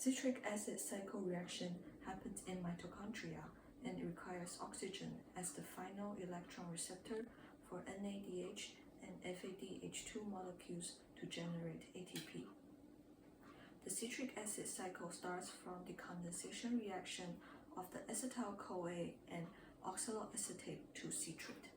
Citric acid cycle reaction happens in mitochondria and requires oxygen as the final electron receptor for NADH and FADH2 molecules to generate ATP. The citric acid cycle starts from the condensation reaction of the acetyl-CoA and oxaloacetate to citrate.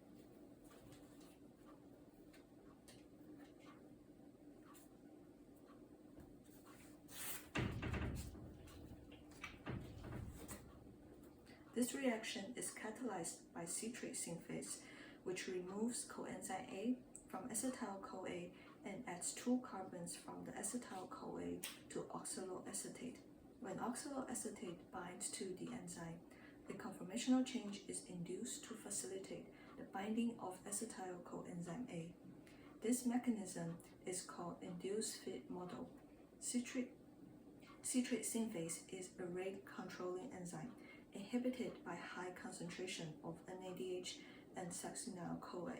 This reaction is catalyzed by citrate synthase, which removes coenzyme A from acetyl-CoA and adds 2 carbons from the acetyl-CoA to oxaloacetate. When oxaloacetate binds to the enzyme, a conformational change is induced to facilitate the binding of acetyl coenzyme A. This mechanism is called induced fit model. Citrate synthase is a rate controlling enzyme inhibited by high concentration of NADH and succinyl-CoA.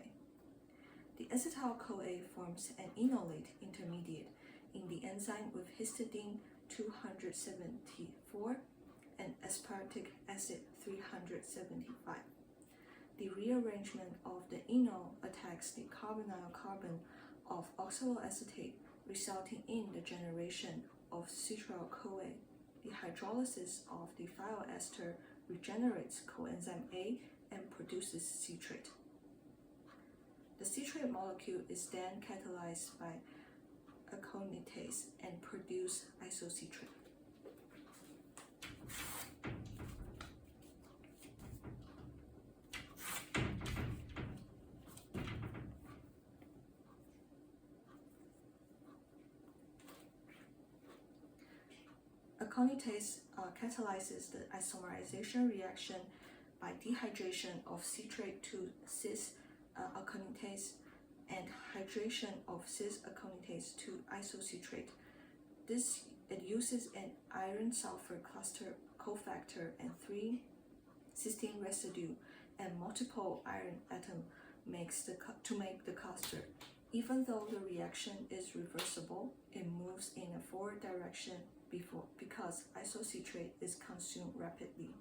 The acetyl-CoA forms an enolate intermediate in the enzyme with histidine 274 and aspartic acid 375. The rearrangement of the enol attacks the carbonyl carbon of oxaloacetate, resulting in the generation of citric-CoA. The hydrolysis of the thiol ester regenerates coenzyme A and produces citrate. The citrate molecule is then catalyzed by aconitase and produce isocitrate. Aconitase catalyzes the isomerization reaction by dehydration of citrate to cis-aconitase and hydration of cis-aconitase to isocitrate. It uses an iron-sulfur cluster cofactor and 3 cysteine residue and multiple iron atoms to make the cluster. Even though the reaction is reversible, it moves in a forward direction because isocitrate is consumed rapidly.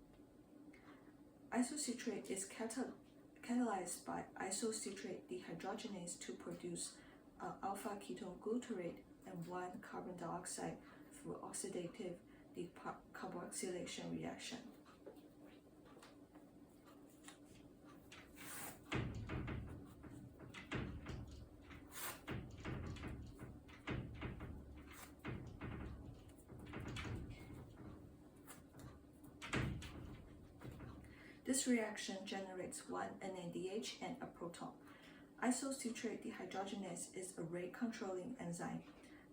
Isocitrate is catalyzed by isocitrate dehydrogenase to produce alpha ketone glutarate and 1 carbon dioxide through oxidative decarboxylation reaction. This reaction generates 1 NADH and a proton. Isocitrate dehydrogenase is a rate-controlling enzyme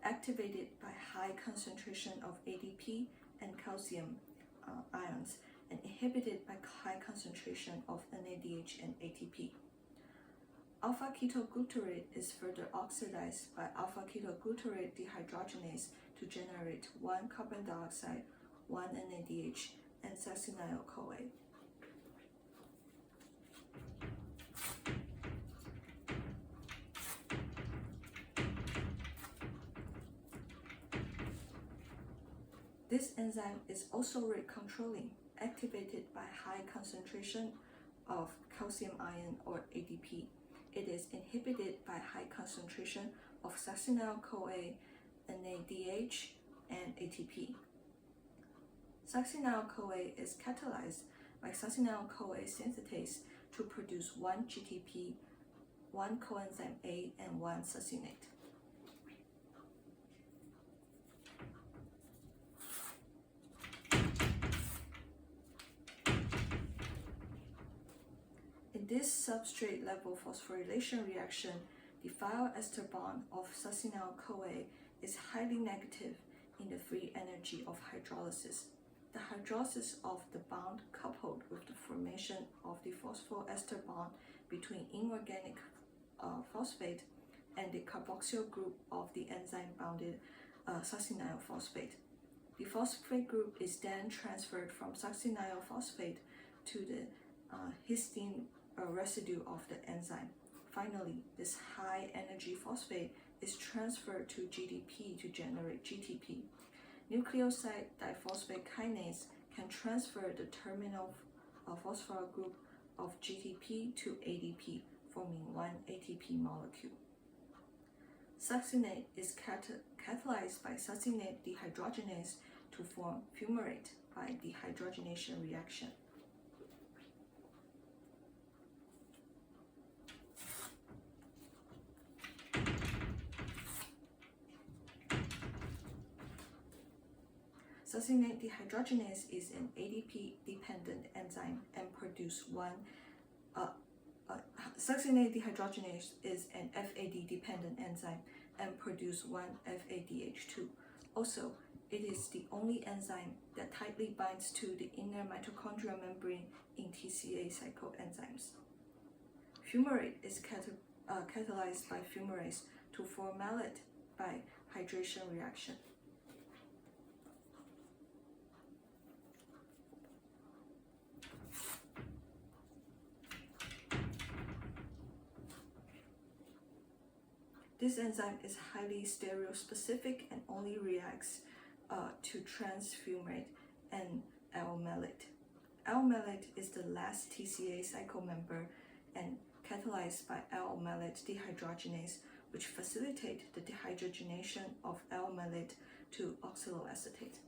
activated by high concentration of ADP and calcium ions and inhibited by high concentration of NADH and ATP. Alpha ketoglutarate is further oxidized by alpha ketoglutarate dehydrogenase to generate 1 carbon dioxide, 1 NADH, and succinyl-CoA. This enzyme is also rate controlling, activated by high concentration of calcium ion or ADP. It is inhibited by high concentration of succinyl-CoA, NADH, and ATP. Succinyl-CoA is catalyzed by succinyl-CoA synthetase to produce 1 GTP, 1 coenzyme A, and 1 succinate. In this substrate-level phosphorylation reaction, the thiol ester bond of succinyl-CoA is highly negative in the free energy of hydrolysis. The hydrolysis of the bond coupled with the formation of the phosphoester bond between inorganic phosphate and the carboxyl group of the enzyme-bounded succinyl phosphate. The phosphate group is then transferred from succinyl phosphate to the histidine residue of the enzyme. Finally, this high-energy phosphate is transferred to GDP to generate GTP. nucleoside diphosphate kinase can transfer the terminal phosphorus group of GTP to ADP, forming one ATP molecule. Succinate is catalyzed by succinate dehydrogenase to form fumarate by dehydrogenation reaction. Succinate dehydrogenase is an ADP-dependent enzyme and succinate dehydrogenase is an FAD-dependent enzyme and produce one FADH2. Also, it is the only enzyme that tightly binds to the inner mitochondrial membrane in TCA cycle enzymes. Fumarate is catalyzed by fumarase to form malate by hydration reaction. This enzyme is highly stereospecific and only reacts to trans-fumarate and L-malate. L-malate is the last TCA cycle member and catalyzed by L-malate dehydrogenase, which facilitate the dehydrogenation of L-malate to oxaloacetate.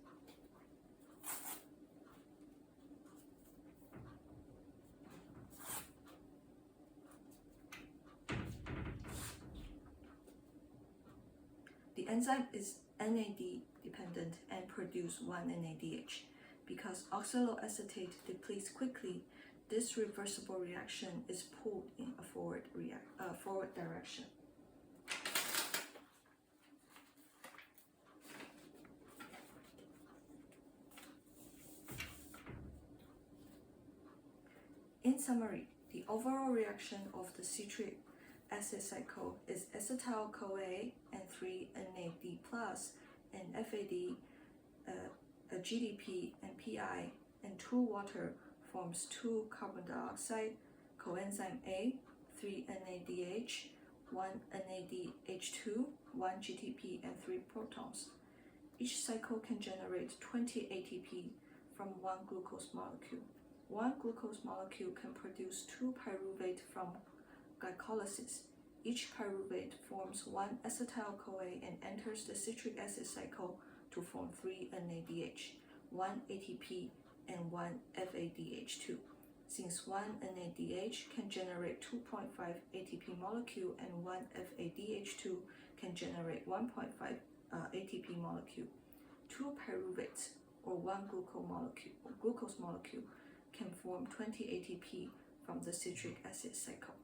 The enzyme is NAD dependent and produce one NADH. Because oxaloacetate depletes quickly, this reversible reaction is pulled in a forward direction. In summary, the overall reaction of the citric acid cycle is acetyl-CoA and 3-NAD+, and FAD, a GDP and PI, and 2 water forms 2 carbon dioxide, coenzyme A, 3-NADH, 1-NADH2, 1 GTP, and 3 protons. Each cycle can generate 20 ATP from 1 glucose molecule. 1 glucose molecule can produce 2 pyruvate from glycolysis. Each pyruvate forms 1 acetyl-CoA and enters the citric acid cycle to form 3 NADH, 1 ATP, and 1 FADH2. Since 1 NADH can generate 2.5 ATP molecule and 1 FADH2 can generate 1.5 ATP molecule, 2 pyruvates or 1 glucose molecule can form 20 ATP from the citric acid cycle.